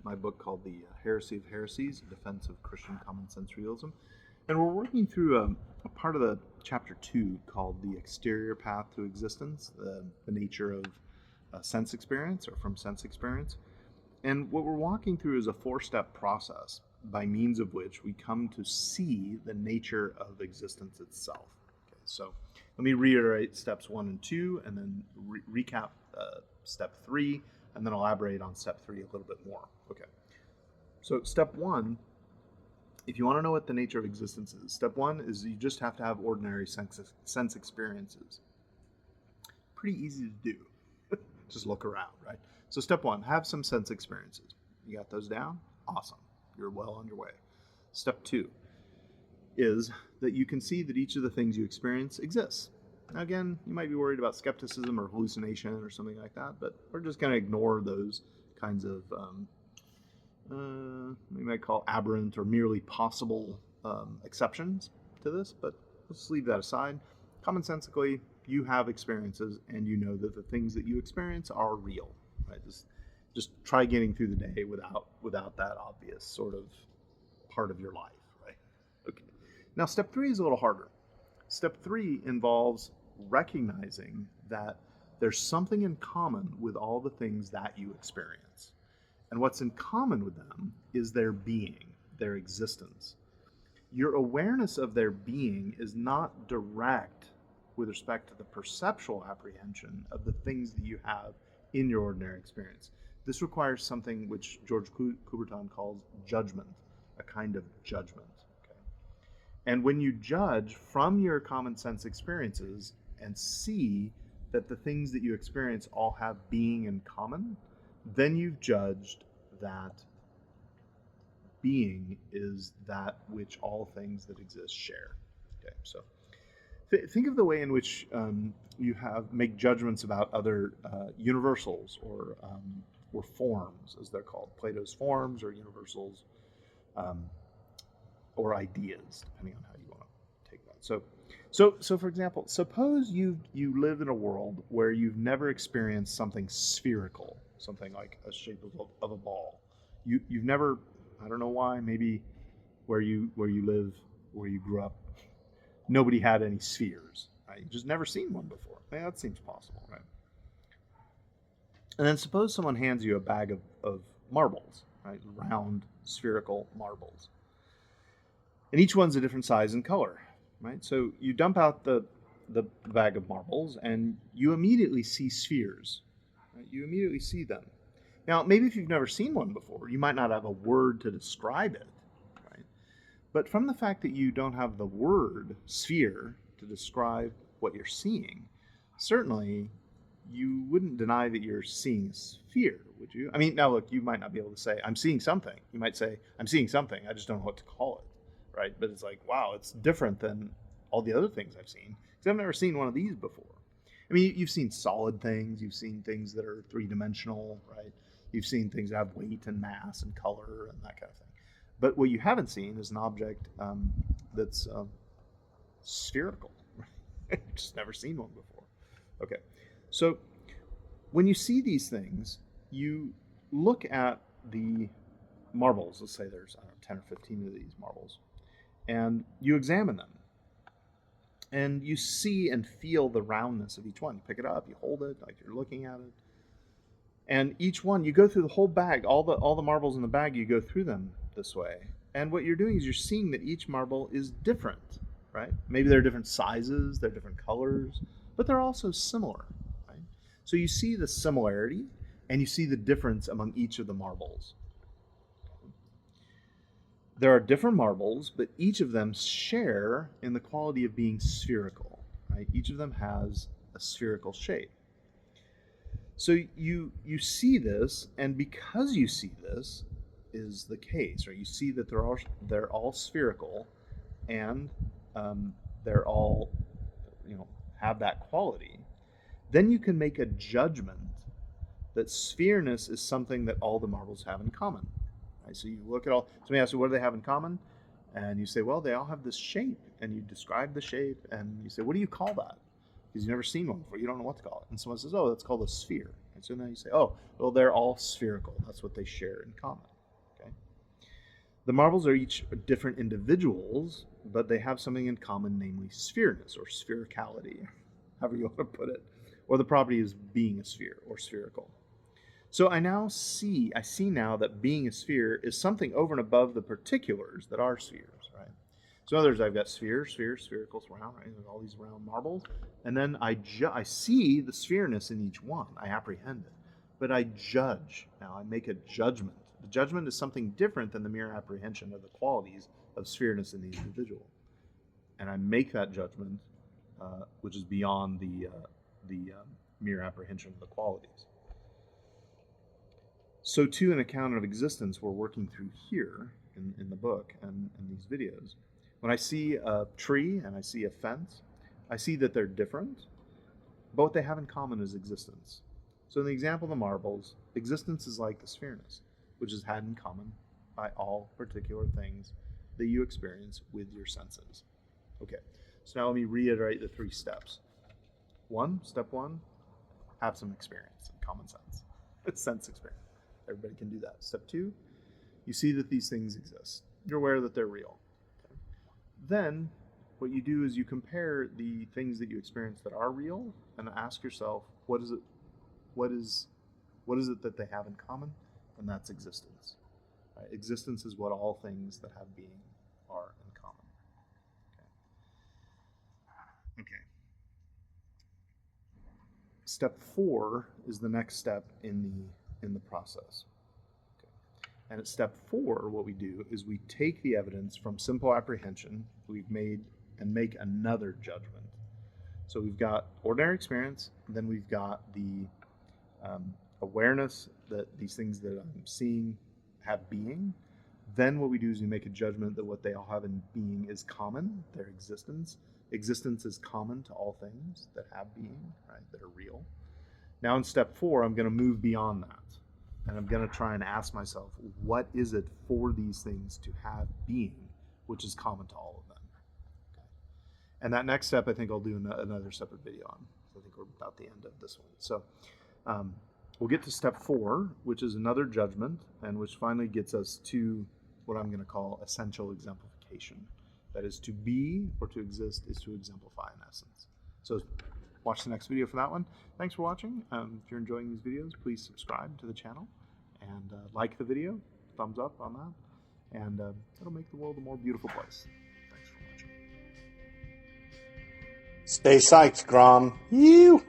my book called The Heresy of Heresies, A Defense of Christian Common Sense Realism. And we're working through a part of the chapter 2 called The Exterior Path to Existence, the nature of sense experience or from sense experience. And what we're walking through is a 4-step process by means of which we come to see the nature of existence itself. Okay, so let me reiterate steps 1 and 2, and then recap step 3, and then elaborate on step 3 a little bit more. Okay, so step 1, if you want to know what the nature of existence is, step 1 is you just have to have ordinary sense experiences. Pretty easy to do. Just look around, right? So step 1, have some sense experiences. You got those down? Awesome. You're well on your way. Step 2 is that you can see that each of the things you experience exists. Now again, you might be worried about skepticism or hallucination or something like that, but we're just going to ignore those kinds of, we might call aberrant or merely possible exceptions to this, but let's leave that aside. Commonsensically, you have experiences and you know that the things that you experience are real, right? Just try getting through the day without that obvious sort of part of your life, right? Okay. Now, step 3 is a little harder. Step 3 involves recognizing that there's something in common with all the things that you experience. And what's in common with them is their being, their existence. Your awareness of their being is not direct with respect to the perceptual apprehension of the things that you have in your ordinary experience. This requires something which George Coubertin calls judgment, a kind of judgment. Okay? And when you judge from your common sense experiences and see that the things that you experience all have being in common, then you've judged that being is that which all things that exist share. Okay, so think of the way in which you make judgments about other universals or forms, as they're called, Plato's forms or universals, or ideas, depending on how you want to take that. So for example, suppose you live in a world where you've never experienced something spherical, something like a shape of a ball. You've never, I don't know why, maybe where you live, where you grew up, nobody had any spheres, right? You've just never seen one before. Yeah, that seems possible, right? And then suppose someone hands you a bag of marbles, right? Round, spherical marbles. And each one's a different size and color, right? So you dump out the bag of marbles and you immediately see spheres, right? You immediately see them. Now, maybe if you've never seen one before, you might not have a word to describe it, right? But from the fact that you don't have the word sphere to describe what you're seeing, certainly you wouldn't deny that you're seeing a sphere, would you? I mean, now look, you might not be able to say, I'm seeing something. You might say, I'm seeing something, I just don't know what to call it, right? But it's like, wow, it's different than all the other things I've seen, because I've never seen one of these before. I mean, you've seen solid things, you've seen things that are three-dimensional, right? You've seen things that have weight and mass and color and that kind of thing. But what you haven't seen is an object that's spherical. Right? You've just never seen one before. Okay, so when you see these things, you look at the marbles. Let's say there's, I don't know, 10 or 15 of these marbles, and you examine them. And you see and feel the roundness of each one. You pick it up, you hold it like you're looking at it. And each one, you go through the whole bag, all the marbles in the bag, you go through them this way. And what you're doing is you're seeing that each marble is different, right? Maybe they're different sizes, they're different colors, but they're also similar, right? So you see the similarity and you see the difference among each of the marbles. There are different marbles, but each of them share in the quality of being spherical, right? Each of them has a spherical shape. So you see this, and because you see this is the case, right? You see that they're all spherical, and they're all, have that quality. Then you can make a judgment that sphereness is something that all the marbles have in common. Right? So you look at all. Somebody asks you, what do they have in common? And you say, well, they all have this shape, and you describe the shape, and you say, what do you call that? Because you've never seen one before. You don't know what to call it. And someone says, oh, that's called a sphere. And so then you say, oh, well, they're all spherical. That's what they share in common. The marbles are each different individuals, but they have something in common, namely sphereness or sphericality, however you want to put it, or the property is being a sphere or spherical. So I see now that being a sphere is something over and above the particulars that are spheres, right? So in other words, I've got spheres, sphericals, round, right? There's all these round marbles. And then I see the sphereness in each one. I apprehend it. But I judge. Now I make a judgment. The judgment is something different than the mere apprehension of the qualities of sphereness in the individual. And I make that judgment, which is beyond the mere apprehension of the qualities. So too, an account of existence we're working through here in the book and in these videos. When I see a tree and I see a fence, I see that they're different, but what they have in common is existence. So in the example of the marbles, existence is like the sphereness, which is had in common by all particular things that you experience with your senses. Okay, so now let me reiterate the 3 steps. Step one, have some experience and common sense. It's sense experience. Everybody can do that. Step 2, you see that these things exist. You're aware that they're real. Okay. Then what you do is you compare the things that you experience that are real and ask yourself, what is it that they have in common? And that's existence. Right? Existence is what all things that have being are in common. Okay. Step 4 is the next step in the process. Okay. And at step 4, what we do is we take the evidence from simple apprehension we've made and make another judgment. So we've got ordinary experience, then we've got the awareness that these things that I'm seeing have being. Then what we do is we make a judgment that what they all have in being is common, their existence. Existence is common to all things that have being, right, that are real. Now in step 4, I'm going to move beyond that. And I'm going to try and ask myself, what is it for these things to have being, which is common to all of them? Okay. And that next step, I think I'll do another separate video on. I think we're about the end of this one. So we'll get to step 4, which is another judgment, and which finally gets us to what I'm going to call essential exemplification. That is, to be or to exist is to exemplify in essence. So watch the next video for that one. Thanks for watching. If you're enjoying these videos, please subscribe to the channel and like the video, thumbs up on that, and it'll make the world a more beautiful place. Thanks for watching. Stay psyched, Grom. You!